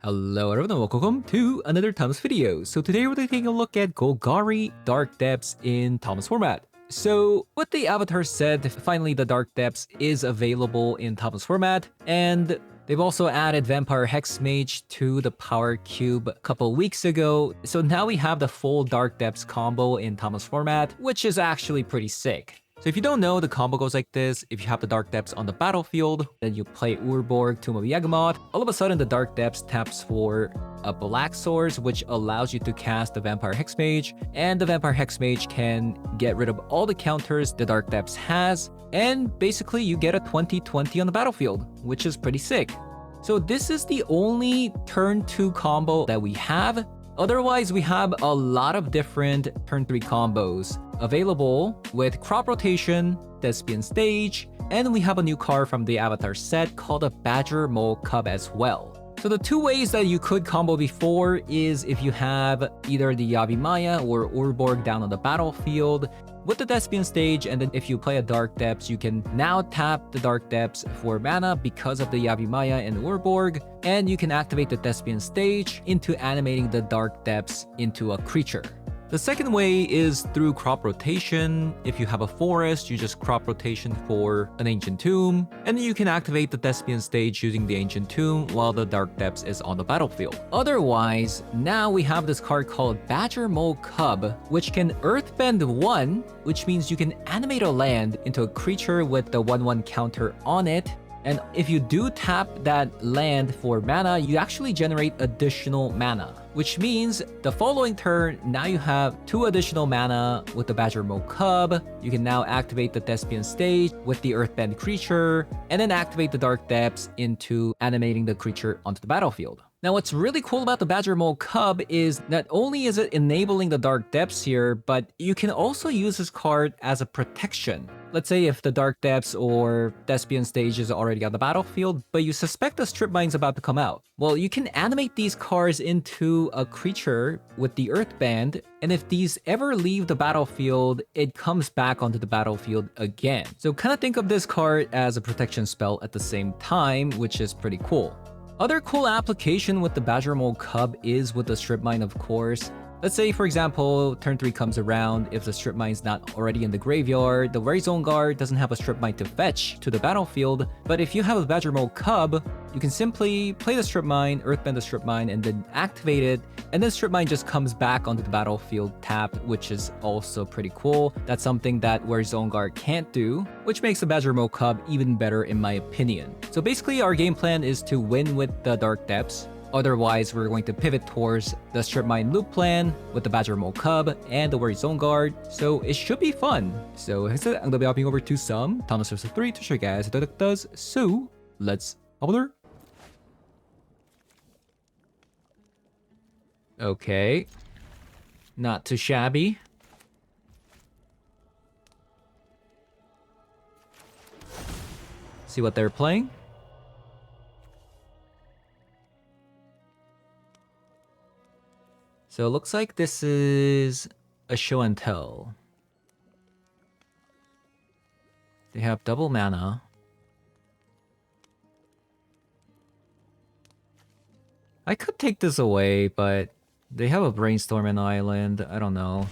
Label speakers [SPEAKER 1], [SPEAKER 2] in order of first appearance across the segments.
[SPEAKER 1] Hello everyone and welcome to another Thomas video. So today we're taking a look at Golgari Dark Depths in Thomas format. So what the avatar said, finally the Dark Depths is available in Thomas format, and they've also added Vampire Hex Mage to the Power Cube a couple weeks ago. So now we have the full Dark Depths combo in Thomas format, which is actually pretty sick. So if you don't know, the combo goes like this. If you have the Dark Depths on the battlefield, then you play Urborg, Tomb of Yawgmoth. All of a sudden, the Dark Depths taps for a Black Source, which allows you to cast the Vampire Hex Mage. And the Vampire Hex Mage can get rid of all the counters the Dark Depths has. And basically, you get a 20/20 on the battlefield, which is pretty sick. So this is the only turn 2 combo that we have. Otherwise, we have a lot of different turn 3 combos available with Crop Rotation, Thespian Stage, and we have a new card from the Avatar set called a Badgermole Cub as well. So the two ways that you could combo before is if you have either the Yavimaya or Urborg down on the battlefield with the Thespian Stage, and then if you play a Dark Depths, you can now tap the Dark Depths for mana because of the Yavimaya and Urborg, and you can activate the Thespian Stage into animating the Dark Depths into a creature. The second way is through Crop Rotation. If you have a forest, you just Crop Rotation for an Ancient Tomb, and then you can activate the Thespian Stage using the Ancient Tomb while the Dark Depths is on the battlefield. Otherwise, now we have this card called Badgermole Cub, which can Earthbend 1, which means you can animate a land into a creature with the 1/1 counter on it. And if you do tap that land for mana, you actually generate additional mana, which means the following turn, now you have 2 additional mana with the Badgermole Cub. You can now activate the Thespian Stage with the Earthbend creature, and then activate the Dark Depths into animating the creature onto the battlefield. Now, what's really cool about the Badgermole Cub is not only is it enabling the Dark Depths here, but you can also use this card as a protection. Let's say if the Dark Depths or Thespian Stage is already on the battlefield, but you suspect the Strip Mine's about to come out. Well, you can animate these cards into a creature with the Earthband, and if these ever leave the battlefield, it comes back onto the battlefield again. So kind of think of this card as a protection spell at the same time, which is pretty cool. Other cool application with the Badgermole Cub is with the Strip Mine, of course. Let's say, for example, turn 3 comes around, if the Strip Mine's not already in the graveyard, the Very Zone Guard doesn't have a Strip Mine to fetch to the battlefield, but if you have a Badgermole Cub, you can simply play the Strip Mine, Earthbend the Strip Mine, and then activate it, and then Strip Mine just comes back onto the battlefield tapped, which is also pretty cool. That's something that Very Zone Guard can't do, which makes the Badgermole Cub even better in my opinion. So basically, our game plan is to win with the Dark Depths. Otherwise, we're going to pivot towards the Strip Mine loop plan with the Badgermole Cub and the Very Zone Guard, so it should be fun. So instead, I'm going to be hopping over to some Thomas Versus 3 to show you guys how that does, so let's hop over. Okay, not too shabby. See what they're playing. So it looks like this is a show and tell. They have double mana. I could take this away, but they have a Brainstorm and Island. I don't know.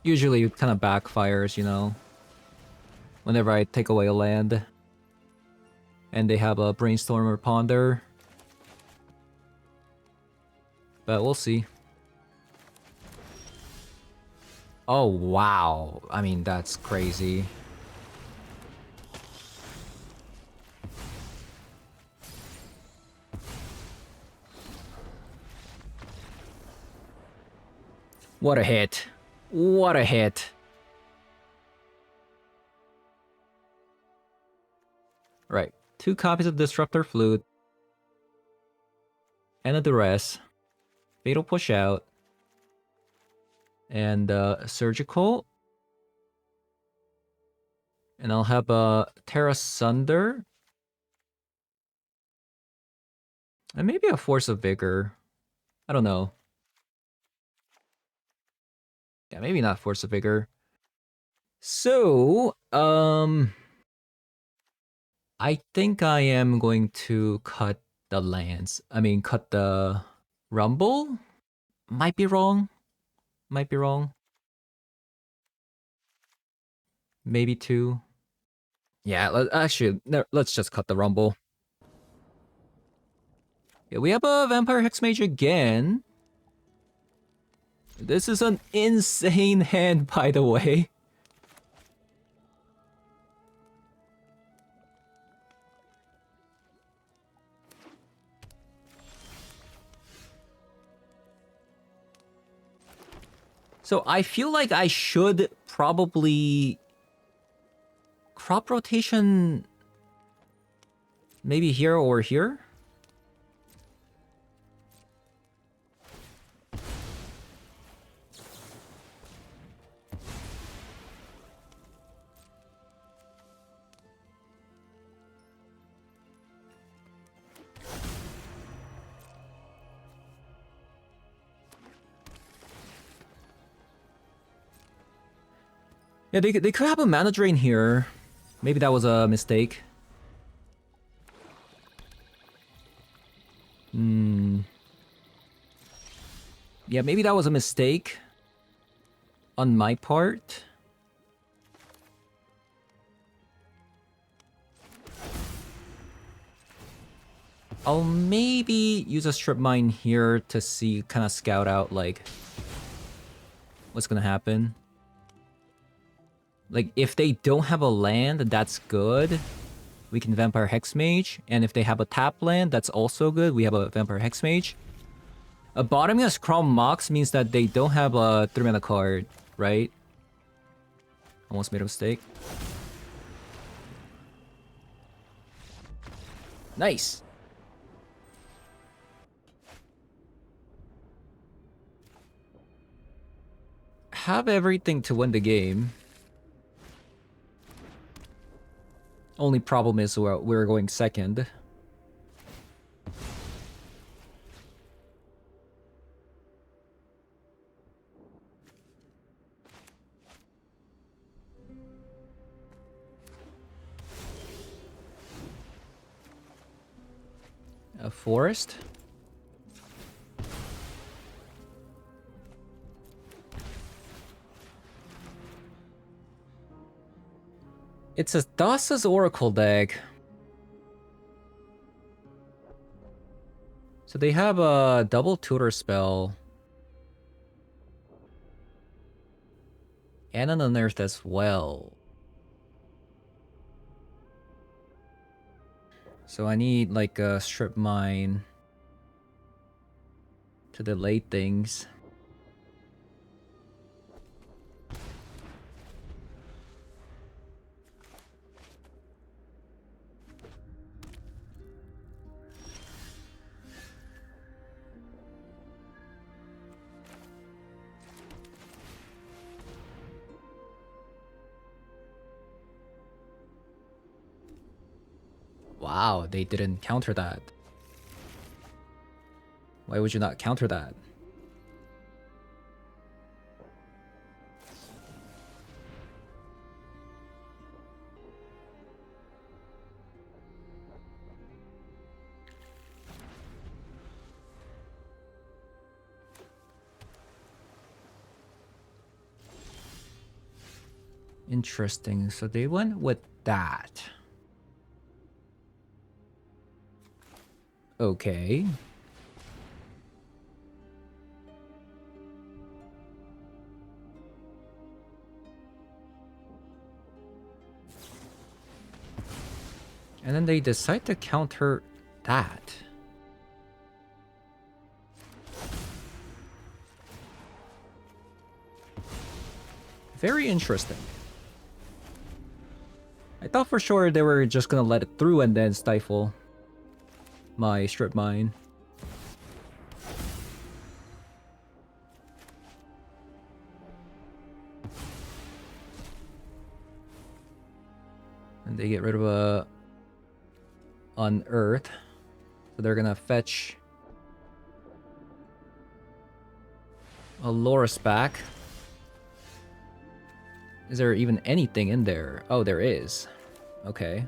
[SPEAKER 1] Usually it kind of backfires, you know, whenever I take away a land. And they have a Brainstorm or Ponder. But we'll see. Oh, wow. I mean, that's crazy. What a hit. What a hit. Right. 2 copies of Disruptor Flute. And a Duress. Fatal Push Out. And Surgical. And I'll have a Terra Sunder. And maybe a Force of Vigor. I don't know. Yeah, maybe not Force of Vigor. So, I think I am going to cut the lands. I mean, cut the Rumble? Might be wrong. Might be wrong. Maybe 2. Yeah, actually, no, let's just cut the Rumble. Yeah, we have a Vampire Hexmage again. This is an insane hand, by the way. So I feel like I should probably crop rotation maybe here or here. Yeah, they could have a mana drain here. Maybe that was a mistake. Yeah, maybe that was a mistake on my part. I'll maybe use a strip mine here to see, kind of scout out, like, what's gonna happen. Like, if they don't have a land, that's good. We can Vampire Hexmage. And if they have a tap land, that's also good. We have a Vampire Hexmage. Bottoming as Crom Mox means that they don't have a 3-mana card, right? Almost made a mistake. Nice! Have everything to win the game. Only problem is we're going second. A forest? It's a Thassa's Oracle deck. So they have a double tutor spell. And an unearth as well. So I need like a strip mine to delay things. Wow, they didn't counter that. Why would you not counter that? Interesting, so they went with that. Okay. And then they decide to counter that. Very interesting. I thought for sure they were just gonna let it through and then stifle my strip mine. And they get rid of a unearth. So they're gonna fetch a Loris back. Is there even anything in there? Oh, there is. Okay.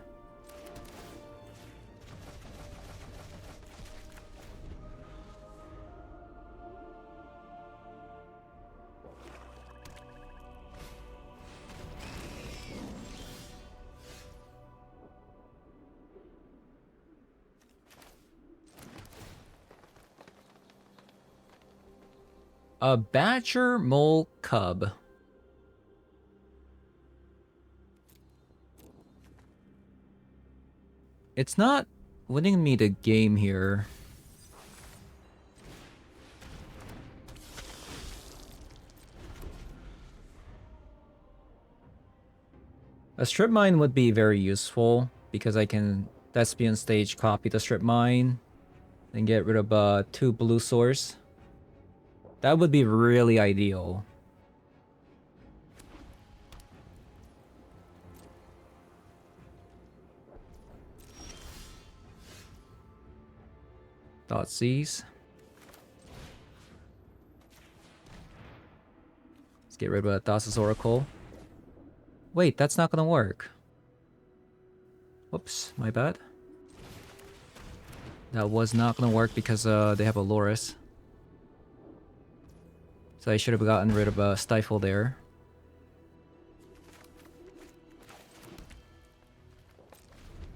[SPEAKER 1] A Badgermole Cub. It's not winning me the game here. A strip mine would be very useful because I can Thespian stage copy the strip mine and get rid of 2 blue source. That would be really ideal. Dot C's. Let's get rid of Thassa's Oracle. Wait, that's not gonna work. Whoops, my bad. That was not gonna work because they have a Loris. So I should have gotten rid of a Stifle there.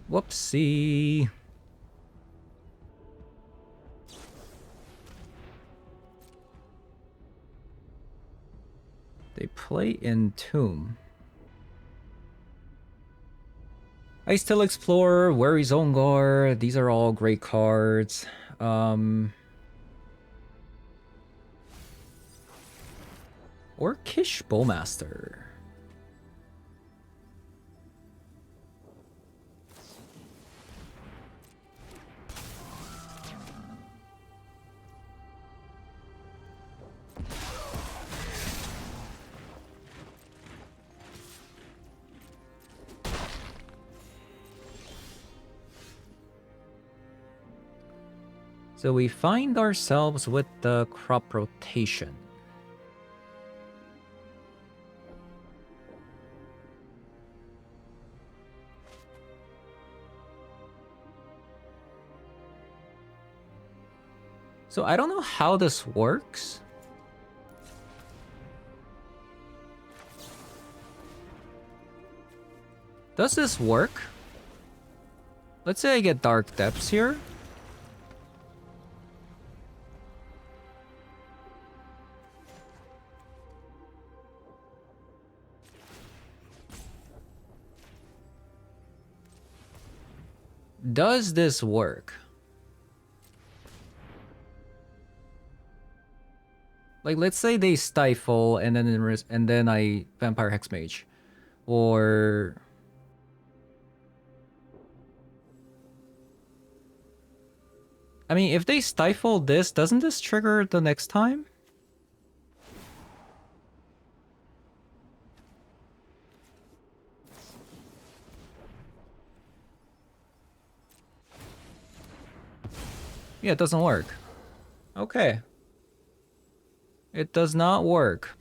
[SPEAKER 1] Whoopsie. They play Entomb. I still explore, Wary Zongar, these are all great cards. Orcish Bowmaster. So we find ourselves with the crop rotation. So I don't know how this works. Does this work? Let's say I get Dark Depths here. Does this work? Like, let's say they Stifle and then I Vampire Hexmage, or I mean, if they Stifle this, doesn't this trigger the next time? Yeah, it doesn't work. Okay. It does not work.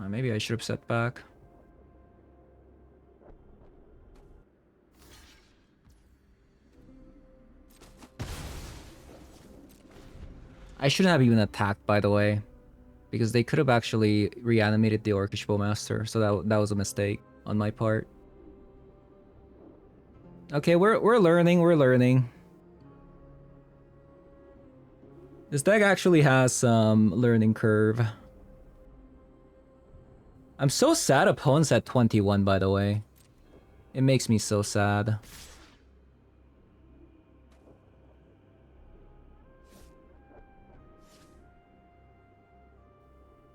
[SPEAKER 1] Maybe I should have set back. I shouldn't have even attacked, by the way, because they could have actually reanimated the Orcish Bowmaster, so that was a mistake on my part. Okay, we're learning. This deck actually has some learning curve. I'm so sad opponent's at 21, by the way. It makes me so sad.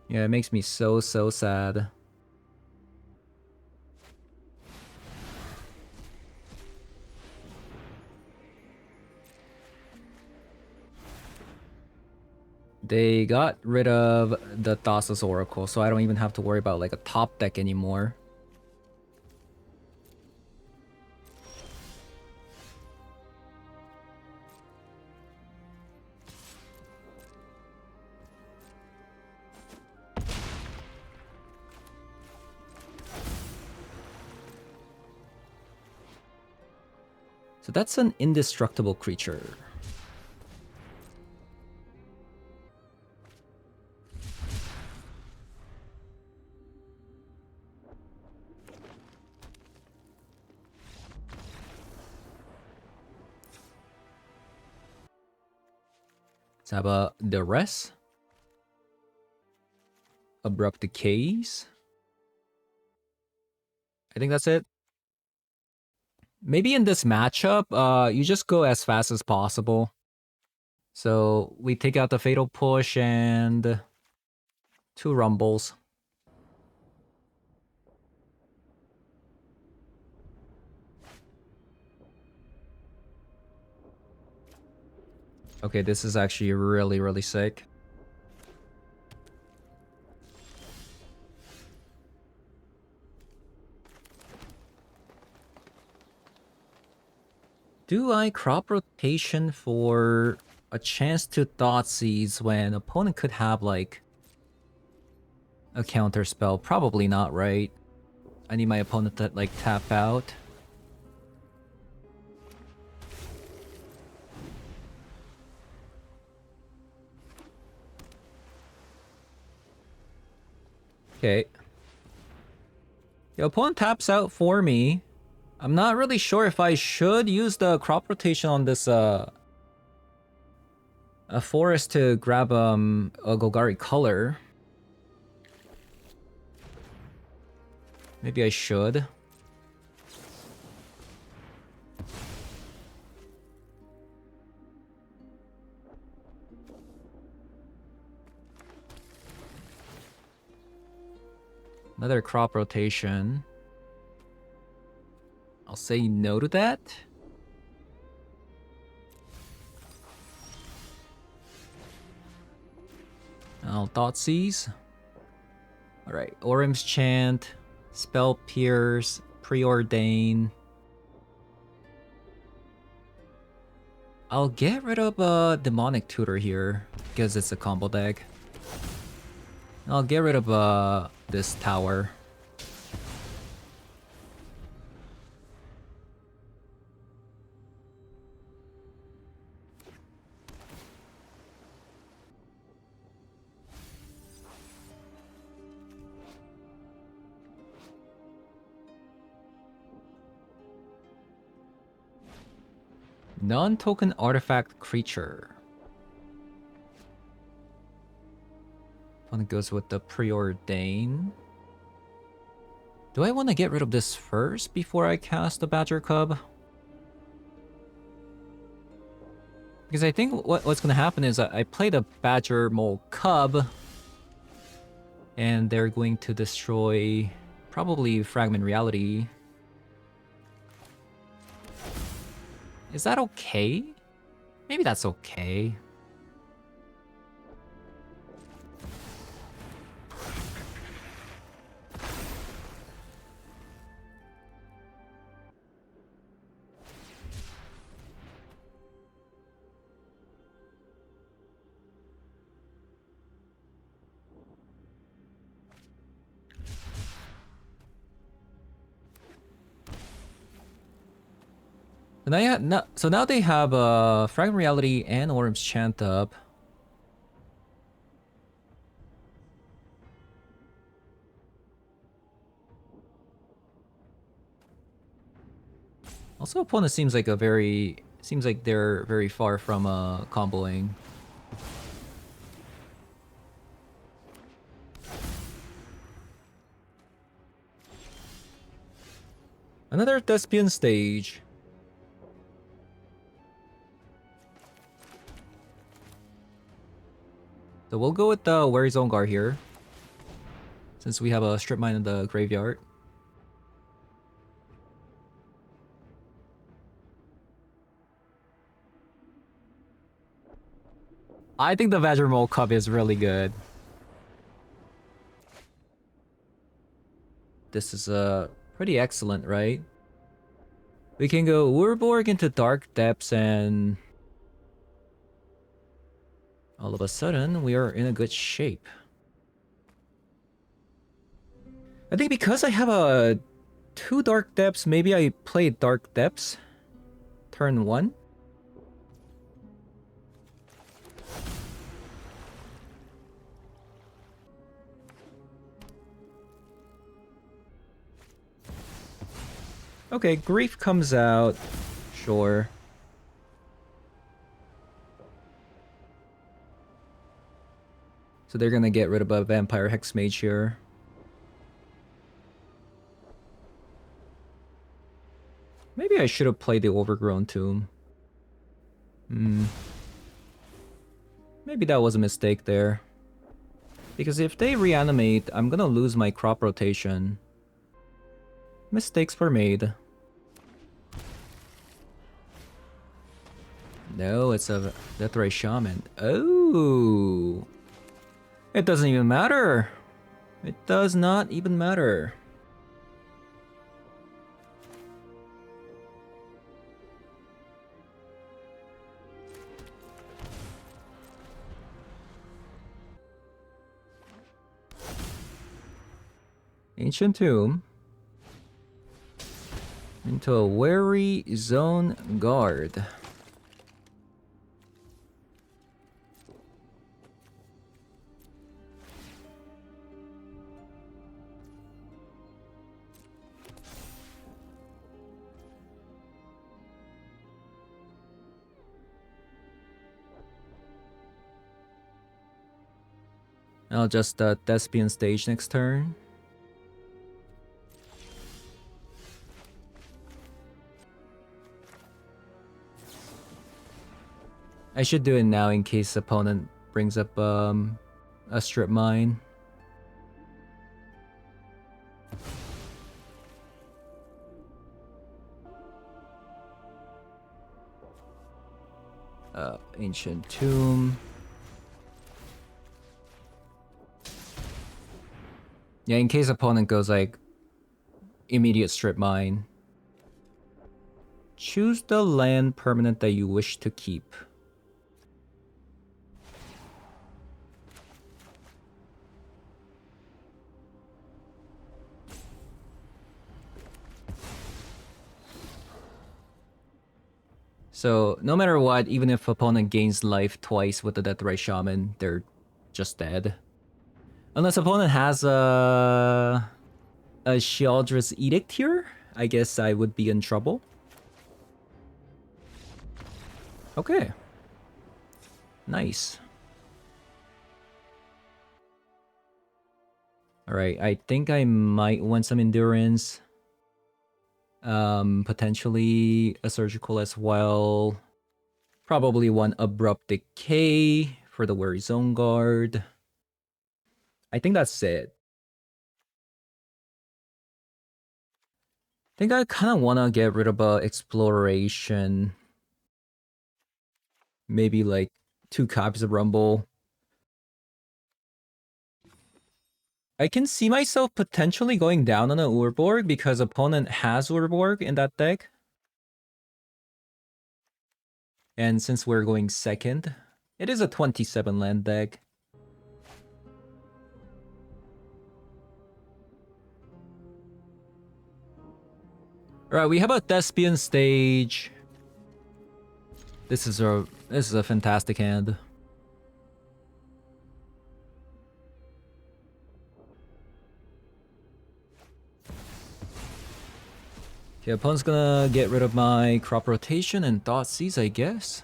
[SPEAKER 1] Yeah, it makes me so sad. They got rid of the Thassa's Oracle, so I don't even have to worry about like a top deck anymore. So that's an indestructible creature. Let's have a Duress. Abrupt Decays. I think that's it. Maybe in this matchup, you just go as fast as possible. So we take out the Fatal Push and 2 Rumbles. Okay, this is actually really, really sick. Do I crop rotation for a chance to Thoughtseize when opponent could have like a counter spell? Probably not, right? I need my opponent to like tap out. Okay. The opponent taps out for me. I'm not really sure if I should use the crop rotation on this a forest to grab a Golgari color. Maybe I should. Another crop rotation. I'll say no to that. I'll Thoughtseize. Alright, Orim's Chant, Spell Pierce, Preordain. I'll get rid of Demonic Tutor here, because it's a combo deck. I'll get rid of this tower. Non-token artifact creature. One goes with the Preordain. Do I want to get rid of this first before I cast the Badger Cub? Because I think what's going to happen is I play the Badgermole Cub, and they're going to destroy probably Fragment Reality. Is that okay? Maybe that's okay. So now they have Fragment Reality and Orim's Chant up. Also, opponent seems like they're very far from comboing. Another Thespian stage. So we'll go with the Wary Zongar here, since we have a Strip Mine in the graveyard. I think the Badgermole Cub is really good. This is pretty excellent, right? We can go Urborg into Dark Depths, and all of a sudden we are in a good shape. I think because I have 2 Dark Depths, maybe I play Dark Depths turn 1. Okay, Grief comes out. Sure. So they're gonna get rid of a Vampire Hex Mage here. Maybe I should have played the Overgrown Tomb. Maybe that was a mistake there. Because if they reanimate, I'm gonna lose my crop rotation. Mistakes were made. No, it's a Deathray Shaman. Oh! It doesn't even matter! It does not even matter. Ancient Tomb. Into a Wary Zone Guard. I'll just Thespian Stage next turn. I should do it now in case opponent brings up a Strip Mine. Ancient Tomb. Yeah, in case opponent goes like immediate Strip Mine. Choose the land permanent that you wish to keep. So, no matter what, even if opponent gains life twice with the Deathray Shaman, they're just dead. Unless opponent has a Sheoldred's Edict here, I guess I would be in trouble. Okay. Nice. Alright, I think I might want some Endurance. Potentially a Surgical as well. Probably one Abrupt Decay for the Wary Zone Guard. I think that's it. I think I kind of want to get rid of Exploration. Maybe like 2 copies of Rumble. I can see myself potentially going down on an Urborg because opponent has Urborg in that deck. And since we're going second, it is a 27 land deck. Alright, we have a Thespian Stage. This is a fantastic hand. Okay, opponent's gonna get rid of my Crop Rotation and Thoughtseize, I guess.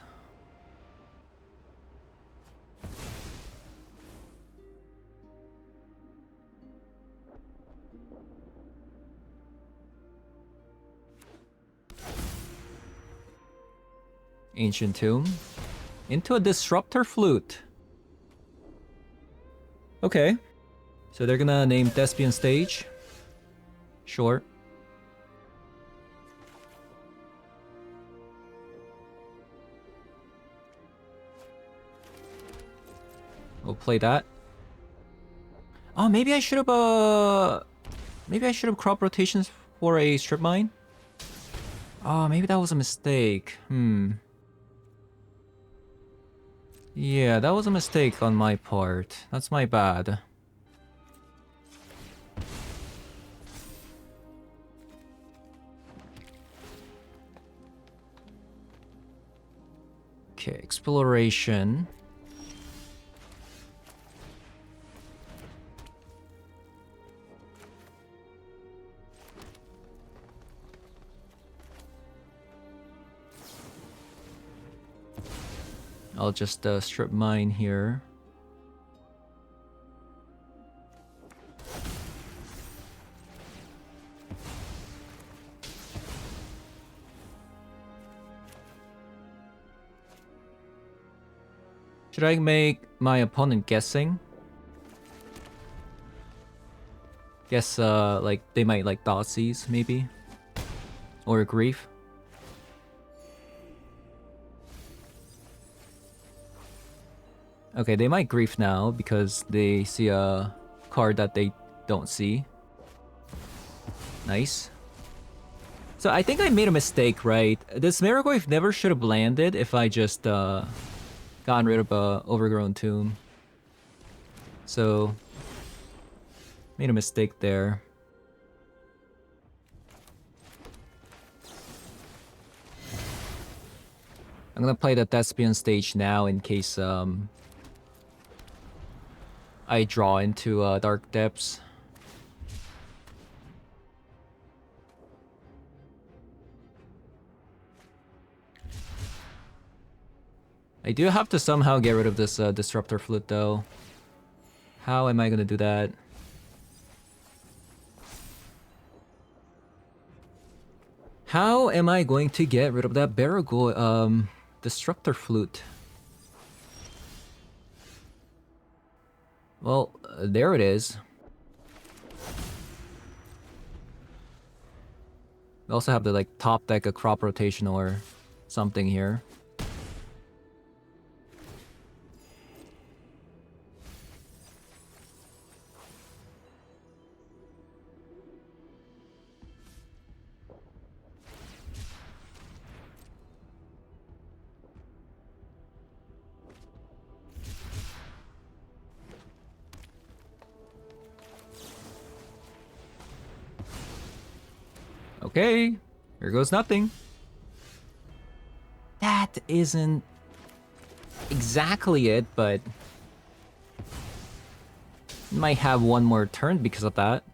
[SPEAKER 1] Ancient Tomb. Into a Disruptor Flute. Okay. So they're gonna name Thespian Stage. Sure. We'll play that. Oh, maybe I should have crop rotations for a Strip Mine. Oh, maybe that was a mistake. Yeah, that was a mistake on my part. That's my bad. Okay, Exploration. I'll just Strip Mine here. Should I make my opponent guessing? Guess, like, they might like Thoughtseize, maybe? Or Grief? Okay, they might Grief now because they see a card that they don't see. Nice. So I think I made a mistake, right? This Miragoyf never should have landed if I just gotten rid of a Overgrown Tomb. So made a mistake there. I'm gonna play the Thespian stage now in case I draw into Dark Depths. I do have to somehow get rid of this Disruptor Flute though. How am I gonna do that? How am I going to get rid of that Baragoy Disruptor Flute? Well, there it is. We also have to like top deck a Crop Rotation or something here. Okay, here goes nothing. That isn't exactly it, but might have one more turn because of that.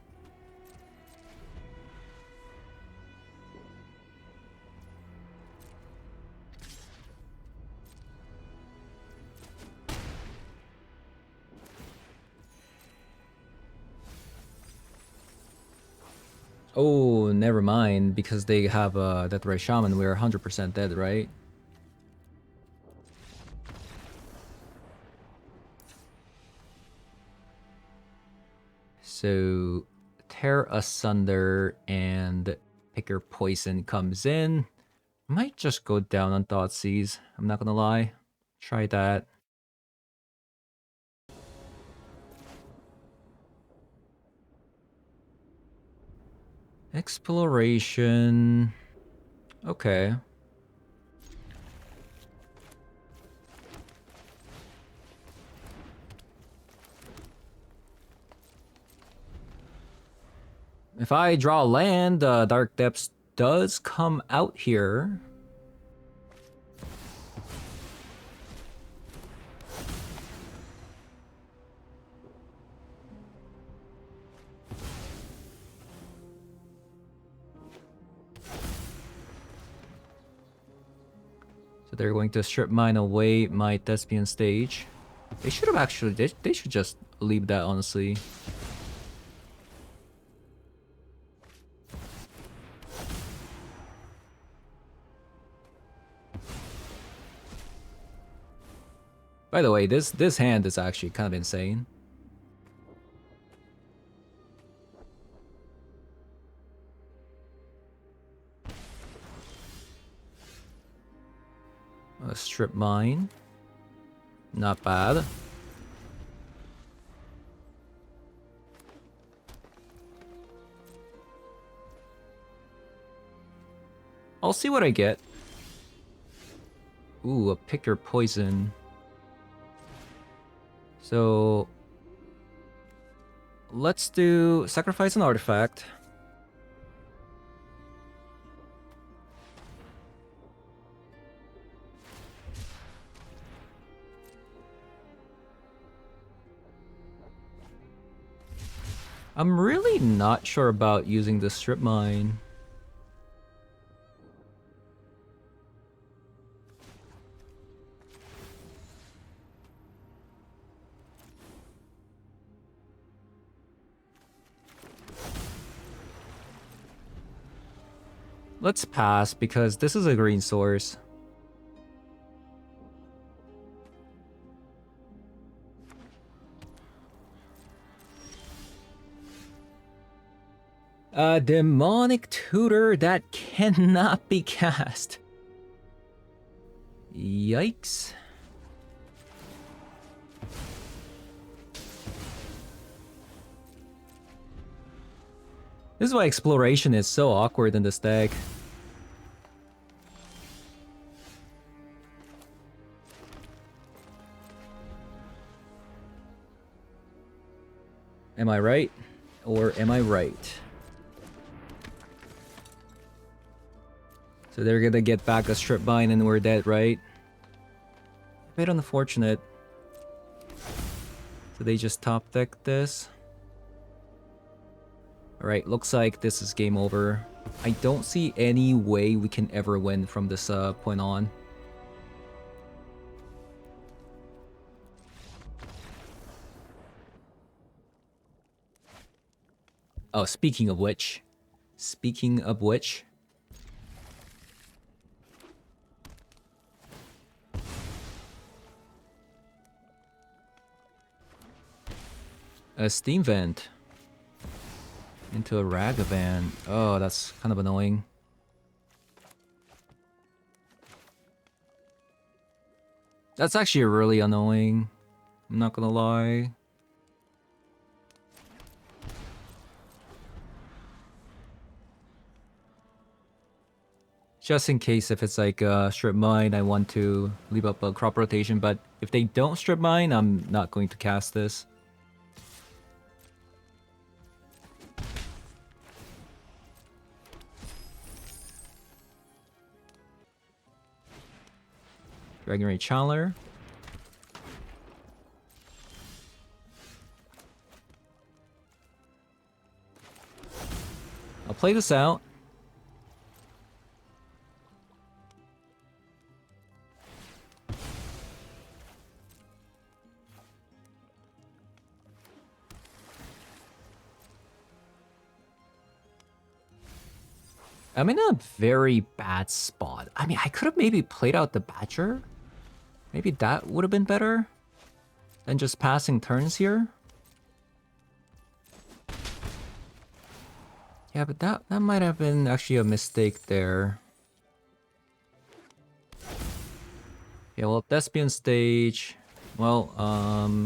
[SPEAKER 1] Oh, never mind, because they have Deathray Shaman, we're 100% dead, right? So, Tear Asunder and Picker Poison comes in. Might just go down on Thoughtseize, I'm not gonna lie. Try that. Exploration. Okay. If I draw land, Dark Depths does come out here. So they're going to strip mine away my Thespian stage. They should have actually, they should just leave that, honestly. By the way, this hand is actually kind of insane. A strip mine. Not bad. I'll see what I get. Ooh, a Picker Poison. So let's do sacrifice an artifact. I'm really not sure about using the strip mine. Let's pass because this is a green source. A demonic tutor that cannot be cast. Yikes. This is why exploration is so awkward in this deck. Am I right? Or am I right? So they're gonna get back a strip mine and we're dead, right? A bit unfortunate. So they just top deck this. Alright, looks like this is game over. I don't see any way we can ever win from this point on. Oh, speaking of which. A steam vent. Into a Ragavan. Oh, that's kind of annoying. That's actually really annoying. I'm not gonna lie. Just in case if it's like strip mine, I want to leave up a crop rotation, but if they don't strip mine, I'm not going to cast this. Dragon Ray Channeler. I'll play this out. I'm in a very bad spot. I mean, I could have maybe played out the Badger. Maybe that would have been better than just passing turns here. Yeah, but that might have been actually a mistake there. Yeah, well, Thespian stage. Well, I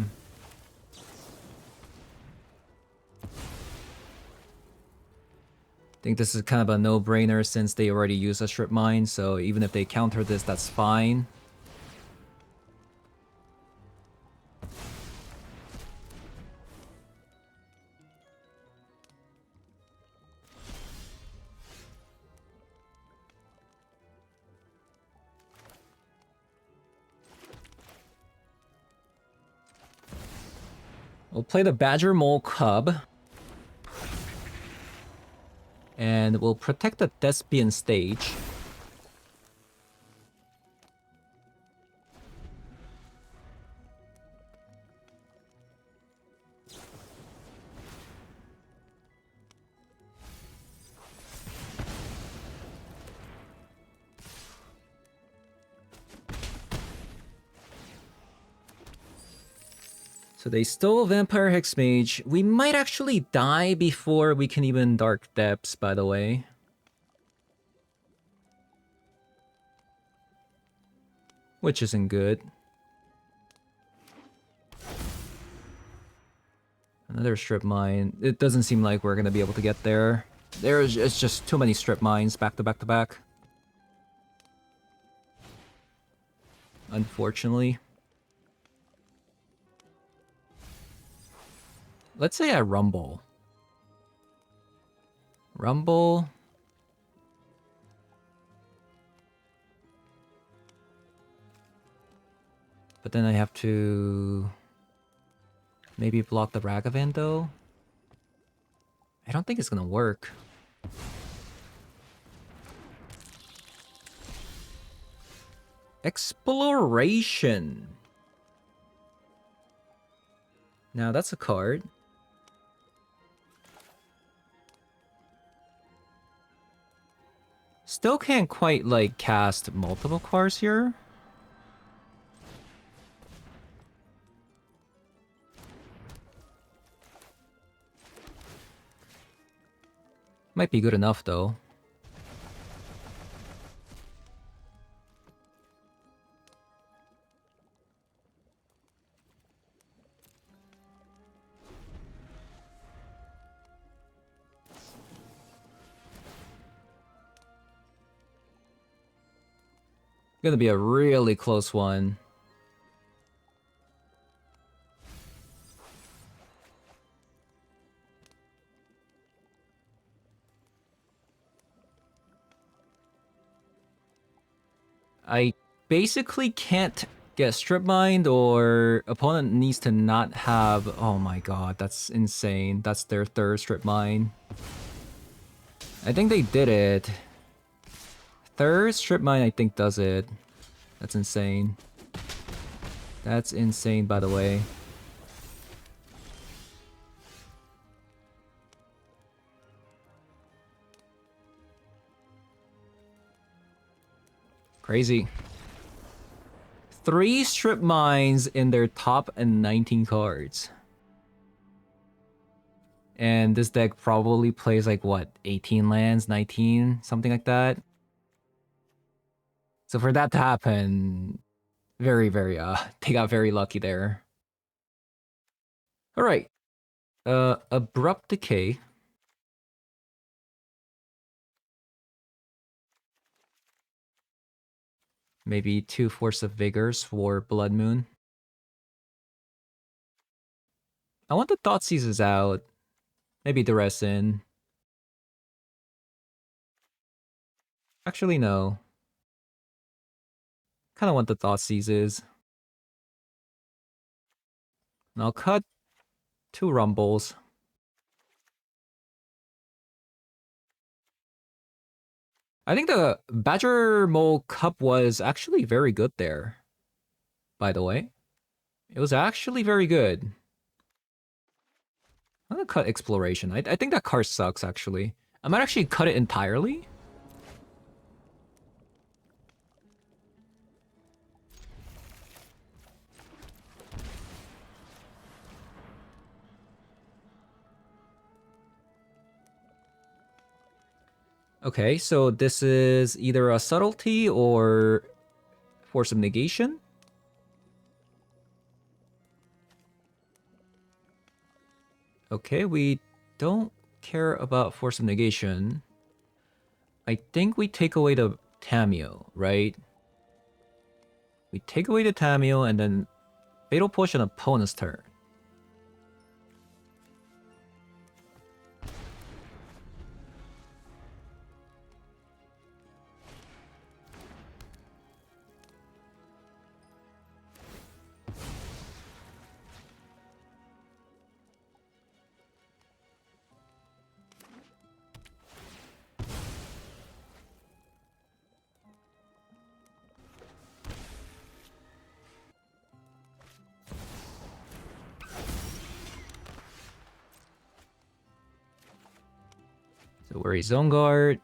[SPEAKER 1] think this is kind of a no-brainer since they already use a strip mine, so even if they counter this, that's fine. We'll play the Badgermole Cub. And we'll protect the Thespian stage. So they stole Vampire Hexmage. We might actually die before we can even Dark Depths, by the way. Which isn't good. Another strip mine. It doesn't seem like we're gonna be able to get there. It's just too many strip mines back to back to back. Unfortunately. Let's say I rumble. Rumble. But then I have to maybe block the Ragavan though. I don't think it's gonna work. Exploration. Now that's a card. Still can't quite like cast multiple cards here. Might be good enough though. Gonna be a really close one. I basically can't get strip mined, or opponent needs to not have... Oh my god, that's insane. That's their third strip mine. I think they did it. Third strip mine I think does it. That's insane. That's insane, by the way. Crazy. 3 strip mines in their top and 19 cards. And this deck probably plays like, what, 18 lands, 19? Something like that. So for that to happen, very, they got very lucky there. Alright. Abrupt Decay. Maybe 2 Force of Vigors for Blood Moon. I want the Thoughtseizes out. Maybe the rest in. Actually, no. Kinda want the Thoughtseizes. And I'll cut 2 Rumbles. I think the Badgermole Cub was actually very good there, by the way. It was actually very good. I'm gonna cut Exploration. I think that card sucks, actually. I might actually cut it entirely. Okay, so this is either a Subtlety or Force of Negation. Okay, we don't care about Force of Negation. I think we take away the Tameo, right? We take away the Tameo and then Fatal Push on opponent's turn. So we're a Zone Guard.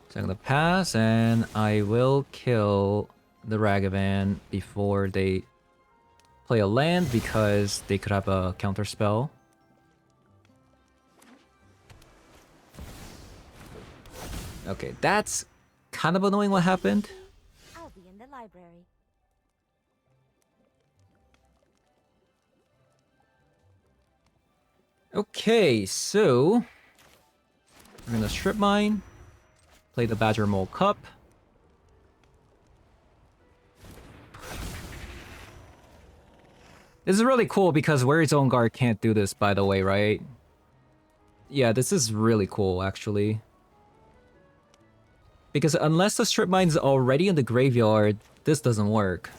[SPEAKER 1] So I'm gonna pass, and I will kill the Ragavan before they play a land, because they could have a counter spell. Okay, that's kind of annoying what happened.
[SPEAKER 2] I'll be in the library.
[SPEAKER 1] Okay, so we're gonna strip mine, play the Badgermole Cub. This is really cool because Weary's Own Guard can't do this, by the way, right? Yeah, this is really cool, actually. Because unless the strip mine's already in the graveyard, this doesn't work.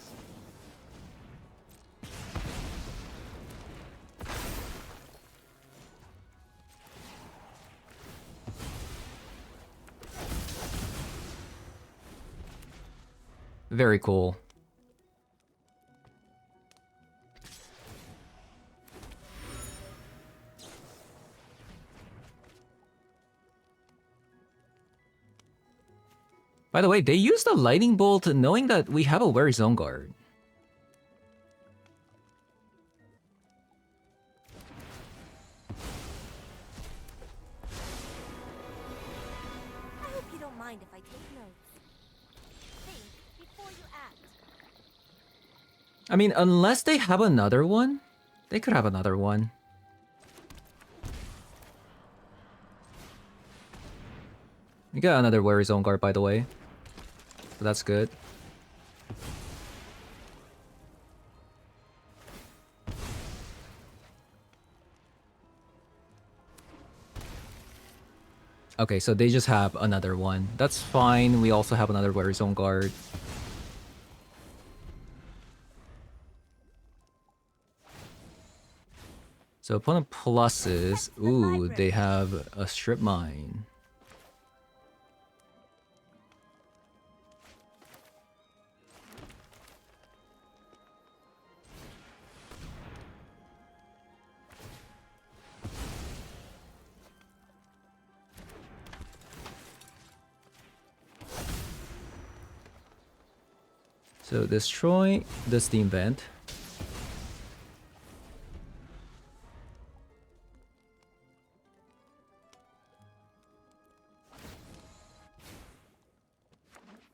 [SPEAKER 1] Very cool. By the way, they used the Lightning Bolt knowing that we have a Weary's Own Guard.
[SPEAKER 2] mind if I take notes? Think before you act.
[SPEAKER 1] I mean, unless they have another one, they could have another one. We got another Weary Zone Guard, by the way. So that's good. Okay, so they just have another one. That's fine. We also have another Weary Zone Guard. So opponent pluses. Ooh, they have a Strip Mine. So destroy the Steam Vent.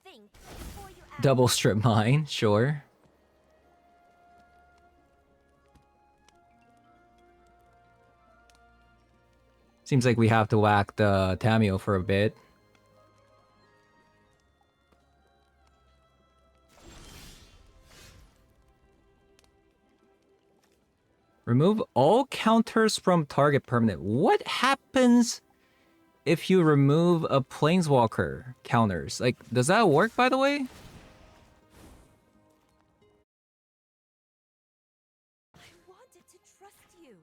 [SPEAKER 2] Think before you act.
[SPEAKER 1] Double Strip Mine, sure. Seems like we have to whack the Tameo for a bit. Remove all counters from target permanent. What happens if you remove a Planeswalker counters? Like, does that work, by the way?
[SPEAKER 2] I wanted to trust you.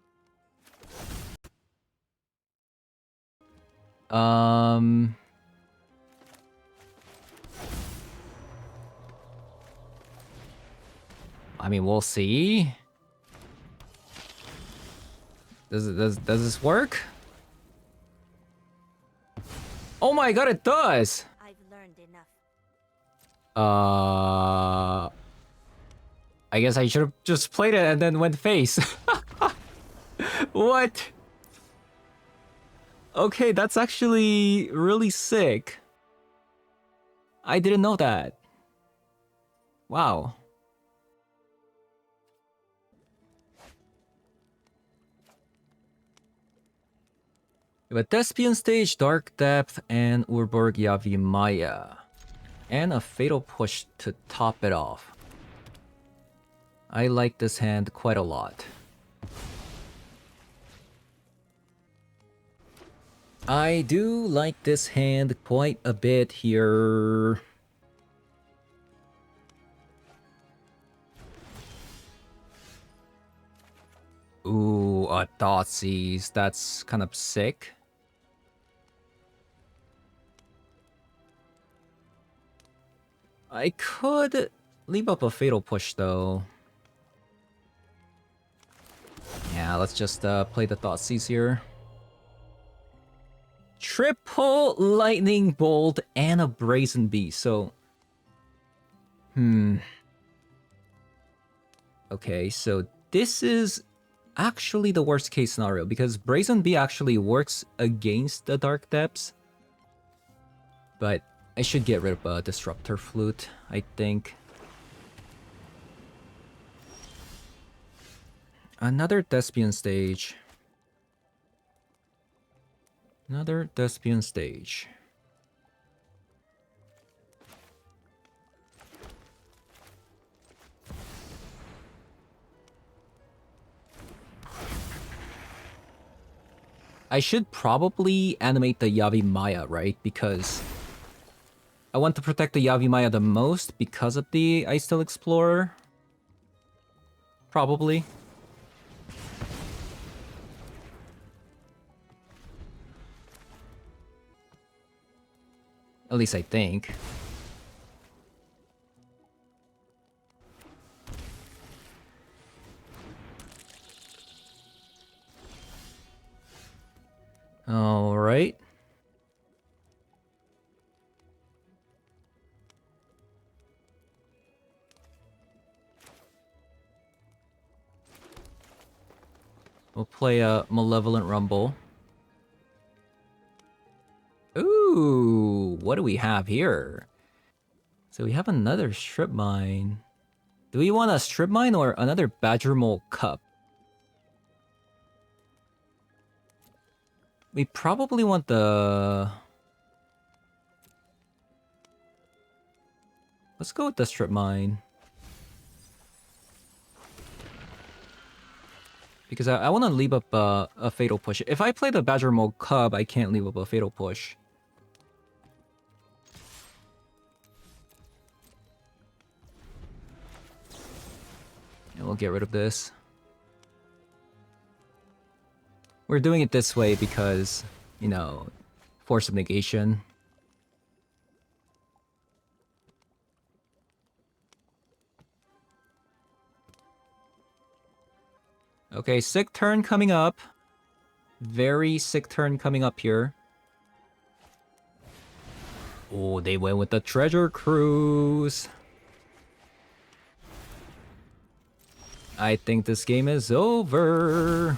[SPEAKER 1] I mean, we'll see. Does this work? Oh my god, it does!
[SPEAKER 2] I've learned enough.
[SPEAKER 1] I guess I should have just played it and then went face. What? Okay, that's actually really sick. I didn't know that. Wow. We have a Thespian Stage, Dark Depth, and Urborg Yavimaya. And a Fatal Push to top it off. I like this hand quite a lot. I do like this hand quite a bit here. Ooh, a Thoughtseize. That's kind of sick. I could leave up a Fatal Push, though. Yeah, let's just play the Thoughtseize here. Triple Lightning Bolt and a Brazen Beast, so... Okay, so this is actually the worst case scenario, because Brazen Beast actually works against the Dark Depths. But I should get rid of a Disruptor Flute, I think. Another Thespian Stage. Another Thespian Stage. I should probably animate the Yavimaya, right? Because I want to protect the Yavimaya the most because of the Icedale Explorer. Probably. At least I think. All right. We'll play a Malevolent Rumble. Ooh, what do we have here? So we have another strip mine. Do we want a strip mine or another Badgermole Cub? We probably want the... Let's go with the strip mine. Because I want to leave up a fatal push. If I play the Badgermole Cub, I can't leave up a fatal push. And we'll get rid of this. We're doing it this way because, you know, force of negation. Okay, sick turn coming up. Very sick turn coming up here. Oh, they went with the treasure cruise. I think this game is over.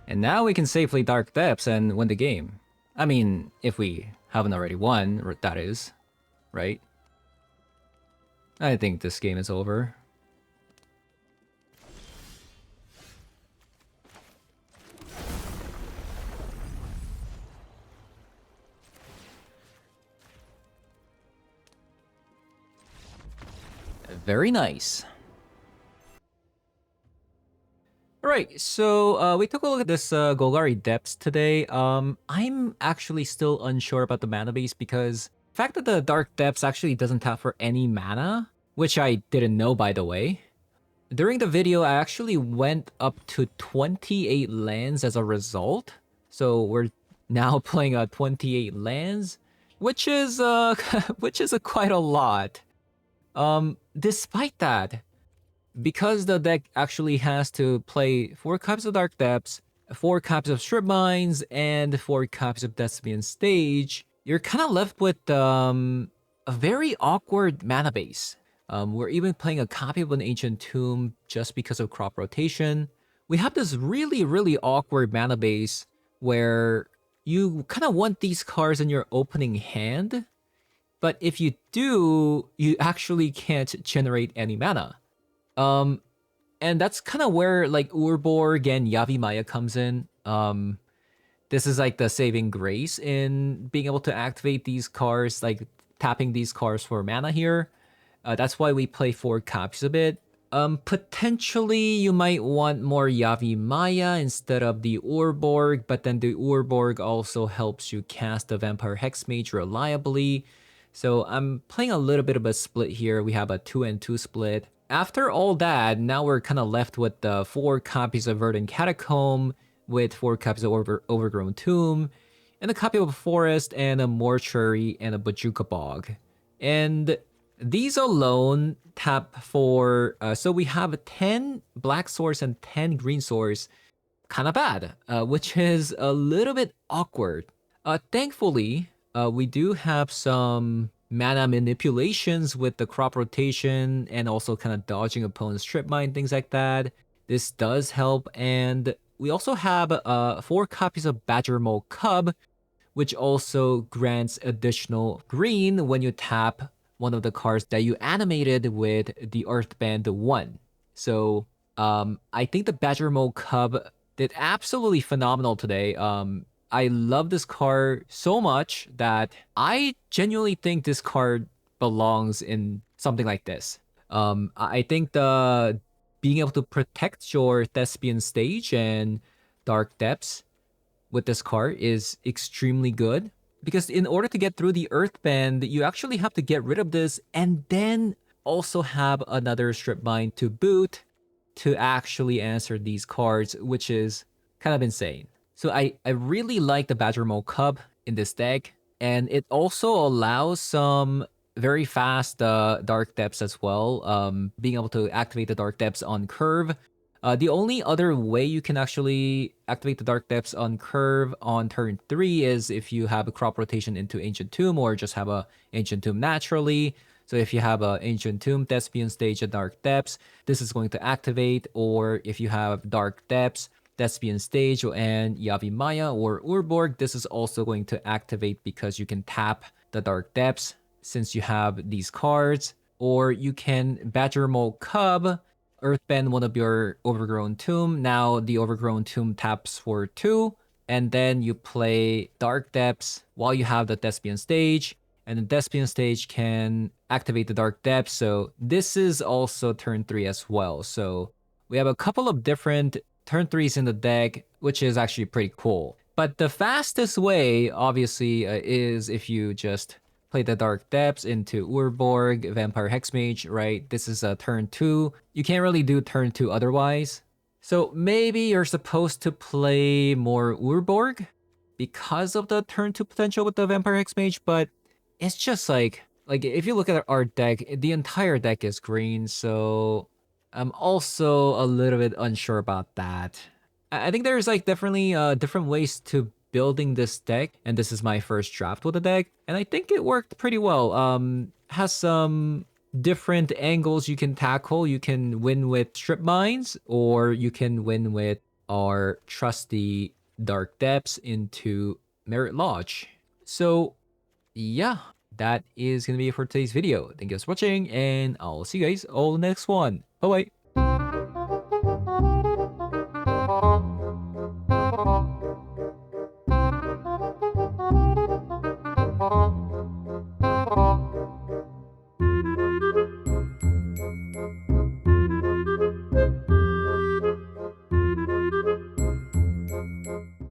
[SPEAKER 1] And now we can safely Dark Depths and win the game. I mean, if we haven't already won, that is, right? I think this game is over. Very nice. Alright, so we took a look at this Golgari Depths today. I'm actually still unsure about the mana base because the fact that the Dark Depths actually doesn't tap for any mana, which I didn't know by the way. During the video, I actually went up to 28 lands as a result. So we're now playing 28 lands, which is quite a lot. Despite that, because the deck actually has to play 4 copies of Dark Depths, 4 copies of Strip Mines, and 4 copies of Thespian Stage, you're kind of left with a very awkward mana base. We're even playing a copy of an Ancient Tomb just because of crop rotation. We have this really awkward mana base where you kind of want these cards in your opening hand, but if you do, you actually can't generate any mana. And that's kind of where like Urborg and Yavimaya comes in. This is like the saving grace in being able to activate these cards, like tapping these cards for mana here. That's why we play 4 copies of it. Potentially you might want more Yavimaya instead of the Urborg, but then the Urborg also helps you cast the Vampire Hexmage reliably. So I'm playing a little bit of a split here. We have a 2 and 2 split. After all that, now we're kind of left with 4 copies of Verdant Catacomb, with 4 copies of Overgrown Tomb, and a copy of a Forest, and a Mortuary, and a Bajuka Bog. And these alone tap for, so we have 10 black source and 10 green source, kind of bad, which is a little bit awkward. Thankfully, we do have some mana manipulations with the crop rotation and also kind of dodging opponent's strip mine, things like that. This does help, and we also have 4 copies of Badgermole Cub, which also grants additional green when you tap one of the cards that you animated with the Earthband 1. So I think the Badgermole Cub did absolutely phenomenal today. I love this card so much that I genuinely think this card belongs in something like this. I think the being able to protect your Thespian Stage and Dark Depths with this card is extremely good. Because in order to get through the Earthband, you actually have to get rid of this and then also have another Strip Mine to boot to actually answer these cards, which is kind of insane. So I really like the Badgermole Cub in this deck, and it also allows some very fast Dark Depths as well, being able to activate the Dark Depths on curve. The only other way you can actually activate the Dark Depths on curve on turn 3 is if you have a crop rotation into Ancient Tomb or just have a Ancient Tomb naturally. So if you have a Ancient Tomb, Thespian Stage, and Dark Depths, this is going to activate. Or if you have Dark Depths, Thespian Stage, and Yavi Maya or Urborg, this is also going to activate because you can tap the Dark Depths since you have these cards. Or you can Badgermole Cub, Earthbend one of your Overgrown Tomb. Now the Overgrown Tomb taps for 2, and then you play Dark Depths while you have the Thespian Stage, and the Thespian Stage can activate the Dark Depths. So this is also turn 3 as well. So we have a couple of different turn 3s in the deck, which is actually pretty cool. But the fastest way, obviously, is if you just play the Dark Depths into Urborg, Vampire Hexmage, right? This is a turn 2. You can't really do turn 2 otherwise. So maybe you're supposed to play more Urborg because of the turn 2 potential with the Vampire Hexmage, but it's just like if you look at our deck, the entire deck is green, so I'm also a little bit unsure about that. I think there's like definitely different ways to building this deck, and this is my first draft with the deck, and I think it worked pretty well. Has some different angles you can tackle. You can win with Strip Mines, or you can win with our trusty Dark Depths into Merit Lodge. So yeah, that is gonna be it for today's video. Thank you guys for watching, and I'll see you guys all in the next one. Bye bye.